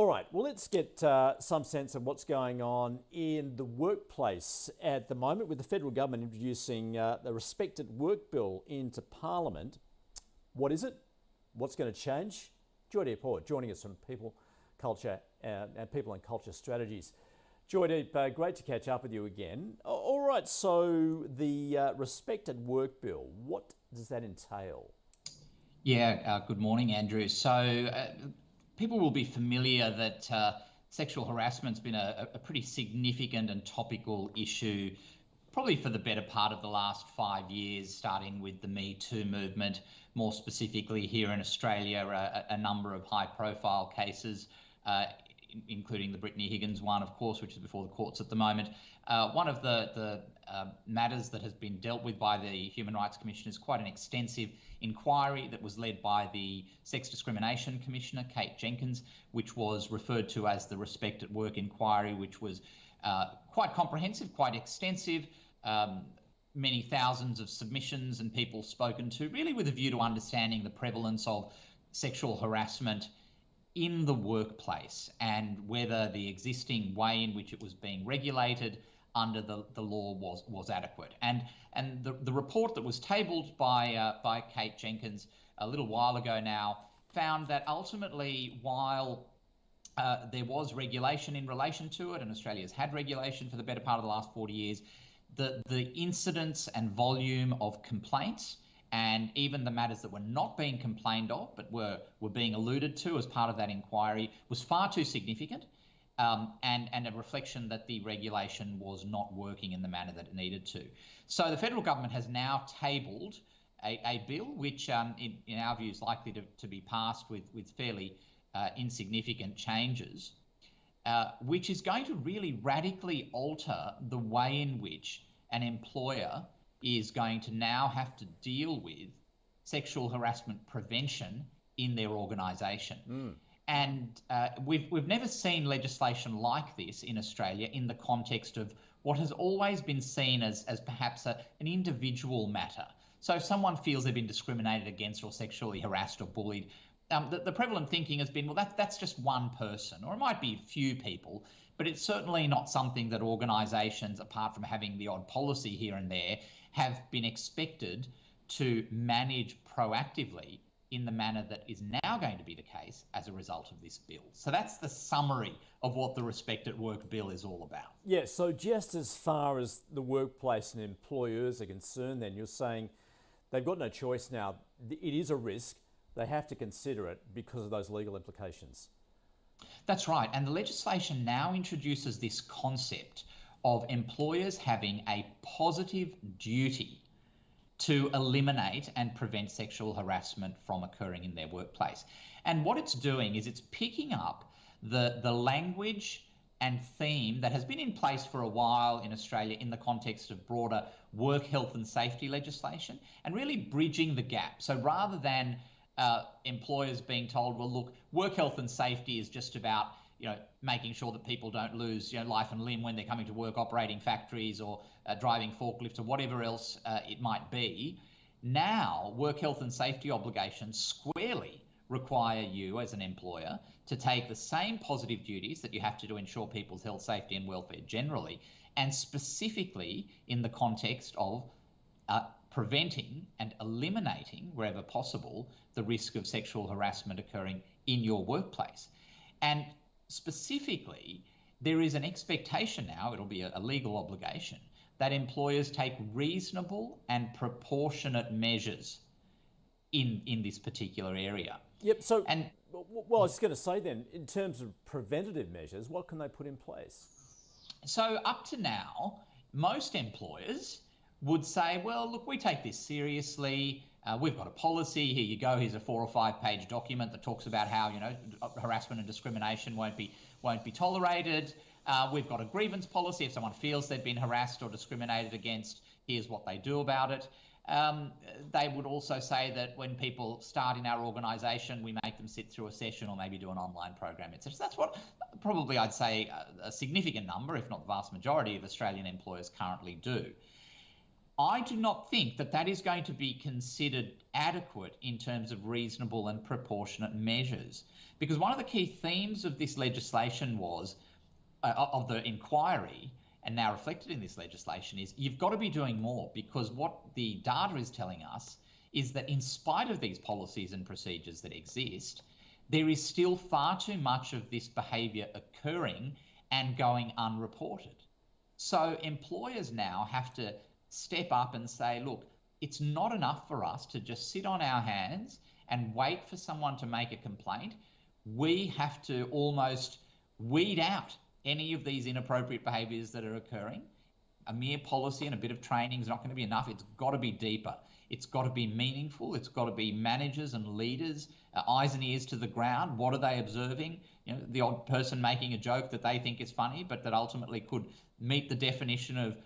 All right, well, let's get some sense of what's going on in the workplace at the moment with the federal government introducing the Respect at Work bill into Parliament. What is it? What's going to change? Joydeep Hor joining us from People, Culture and People and Culture Strategies. Joydeep, great to catch up with you again. All right, so the Respect at Work bill, what does that entail? Yeah, good morning, Andrew. So people will be familiar that sexual harassment's been a pretty significant and topical issue probably for the better part of the last 5 years, starting with the Me Too movement, more specifically here in Australia, a number of high-profile cases, including the Brittany Higgins one, of course, which is before the courts at the moment. One of the matters that has been dealt with by the Human Rights Commission is quite an extensive inquiry that was led by the Sex Discrimination Commissioner, Kate Jenkins, which was referred to as the Respect at Work inquiry, which was quite comprehensive, quite extensive, many thousands of submissions and people spoken to, really with a view to understanding the prevalence of sexual harassment in the workplace and whether the existing way in which it was being regulated under the law was adequate. And the report that was tabled by Kate Jenkins a little while ago now found that ultimately, while there was regulation in relation to it, and Australia's had regulation for the better part of the last 40 years, the incidence and volume of complaints and even the matters that were not being complained of but were being alluded to as part of that inquiry was far too significant, and a reflection that the regulation was not working in the manner that it needed to. So the federal government has now tabled a bill which, in our view, is likely to be passed with fairly insignificant changes, which is going to really radically alter the way in which an employer is going to now have to deal with sexual harassment prevention in their organisation. And we've never seen legislation like this in Australia in the context of what has always been seen as perhaps an individual matter. So if someone feels they've been discriminated against or sexually harassed or bullied, the prevalent thinking has been, well, that's just one person, or it might be a few people, but it's certainly not something that organisations, apart from having the odd policy here and there, have been expected to manage proactively in the manner that is now going to be the case as a result of this bill. So that's the summary of what the Respect at Work bill is all about. Yeah, so just as far as the workplace and employers are concerned, then you're saying they've got no choice now. It is a risk. They have to consider it because of those legal implications. That's right. And the legislation now introduces this concept of employers having a positive duty to eliminate and prevent sexual harassment from occurring in their workplace. And what it's doing is it's picking up the language and theme that has been in place for a while in Australia in the context of broader work health and safety legislation, and really bridging the gap. So rather than employers being told, well, look, work health and safety is just about, making sure that people don't lose, life and limb when they're coming to work operating factories or driving forklifts or whatever else it might be. Now, work health and safety obligations squarely require you as an employer to take the same positive duties that you have to ensure people's health, safety and welfare generally, and specifically in the context of preventing and eliminating, wherever possible, the risk of sexual harassment occurring in your workplace. And specifically, there is an expectation now, it'll be a legal obligation, that employers take reasonable and proportionate measures in this particular area. Yep, so, well, I was going to say then, in terms of preventative measures, what can they put in place? So up to now, most employers would say, well, look, we take this seriously. We've got a policy. Here you go. Here's a 4 or 5 page document that talks about how, harassment and discrimination won't be tolerated. We've got a grievance policy. If someone feels they've been harassed or discriminated against, here's what they do about it. They would also say that when people start in our organisation, we make them sit through a session or maybe do an online program, etc. So that's what probably I'd say a significant number, if not the vast majority of Australian employers currently do. I do not think that that is going to be considered adequate in terms of reasonable and proportionate measures. Because one of the key themes of this legislation was, of the inquiry, and now reflected in this legislation, is you've got to be doing more, because what the data is telling us is that in spite of these policies and procedures that exist, there is still far too much of this behaviour occurring and going unreported. So employers now have to step up and say, look, it's not enough for us to just sit on our hands and wait for someone to make a complaint. We have to almost weed out any of these inappropriate behaviours that are occurring. A mere policy and a bit of training is not going to be enough. It's got to be deeper. It's got to be meaningful. It's got to be managers and leaders, eyes and ears to the ground. What are they observing? You know, the odd person making a joke that they think is funny, but that ultimately could meet the definition of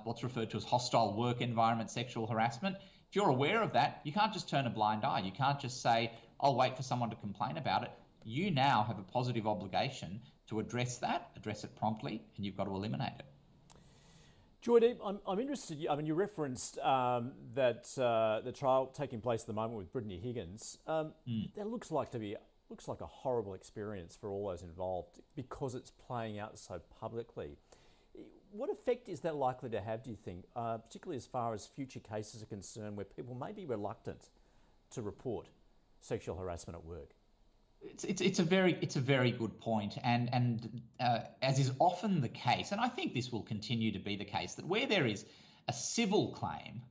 what's referred to as hostile work environment sexual harassment. If you're aware of that, you can't just turn a blind eye. You can't just say, I'll wait for someone to complain about it. You now have a positive obligation to address that, address it promptly, and you've got to eliminate it. Joydeep, I'm interested. I mean, you referenced that the trial taking place at the moment with Brittany Higgins. That looks like a horrible experience for all those involved because it's playing out so publicly. What effect is that likely to have, do you think, particularly as far as future cases are concerned, where people may be reluctant to report sexual harassment at work? It's a very good point, and as is often the case, and I think this will continue to be the case, that where there is a civil claim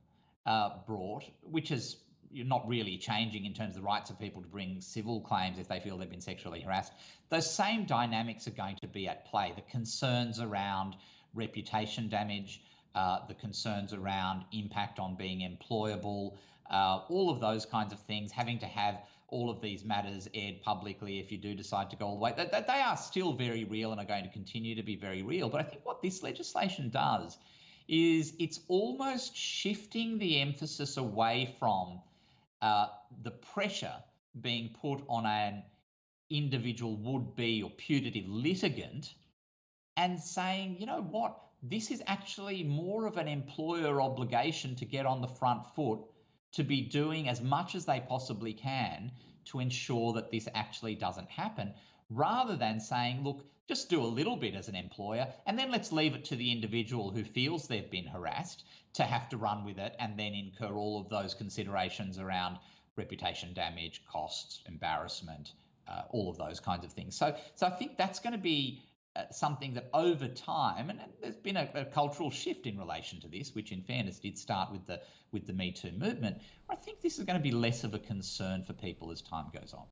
brought, which is not really changing in terms of the rights of people to bring civil claims if they feel they've been sexually harassed, those same dynamics are going to be at play. The concerns around reputation damage, the concerns around impact on being employable, all of those kinds of things, having to have all of these matters aired publicly if you do decide to go all the way. They are still very real and are going to continue to be very real. But I think what this legislation does is it's almost shifting the emphasis away from the pressure being put on an individual would-be or putative litigant and saying, you know what, this is actually more of an employer obligation to get on the front foot, to be doing as much as they possibly can to ensure that this actually doesn't happen, rather than saying, look, just do a little bit as an employer, and then let's leave it to the individual who feels they've been harassed to have to run with it and then incur all of those considerations around reputation damage, costs, embarrassment, all of those kinds of things. So I think that's going to be something that over time, and there's been a cultural shift in relation to this, which in fairness did start with the Me Too movement. I think this is going to be less of a concern for people as time goes on.